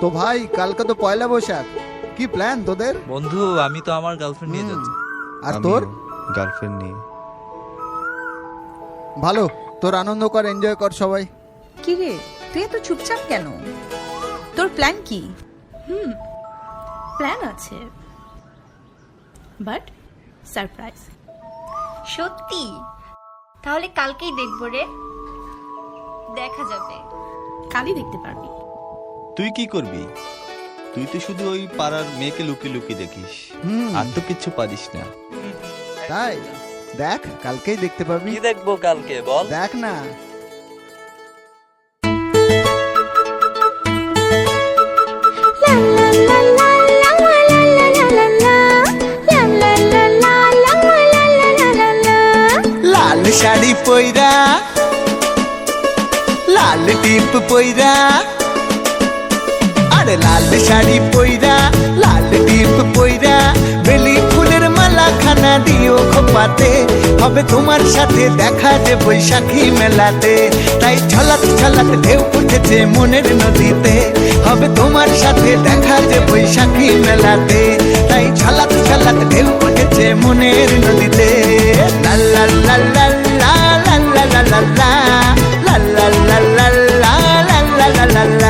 তো ভাই কালকে তো পয়লা বৈশাখ, কি প্ল্যান তোদের? বন্ধু আমি তো আমার গার্লফ্রেন্ড নিয়ে যাচ্ছি। আর তোর? গার্লফ্রেন্ড নিয়ে। ভালো, তোর আনন্দ কর, এনজয় কর সবাই। কি রে, তুই এত চুপচাপ কেন? তোর প্ল্যান কি? প্ল্যান আছে, বাট সারপ্রাইজ। সত্যি? তাহলে কালকেই দেখবো রে, দেখা যাবে। কালই দেখতে পারবি। তুই কি করবি? তুই তো শুধু ওই পাড়ার মেয়েকে লুকিয়ে লুকিয়ে দেখিস, আর তো কিচ্ছু পারিস না। তাই দেখ, কালকেই দেখতে পাবি। কি দেখবো কালকে বল? দেখ না। লাল শাড়ি পইরা, লাল টিপ পইরা, আরে লাল শাড়ি পইরা, লাল টিপ পইরা, বেলি ফুলের মালা খানা দিও খোপাতে, হবে তোমার সাথে দেখা যে বৈশাখী মেলাতে। তাই ছলাত ছলাত ঢেউ উঠেছে মনের নদীতে, হবে তোমার সাথে দেখা যে বৈশাখী মেলাতে। তাই ছলাত ছলাত ঢেউ উঠেছে মনের নদীতে। লা লা লা লা লা লা লা লা লা লা লা লা লা লা লা লা লা লা লা।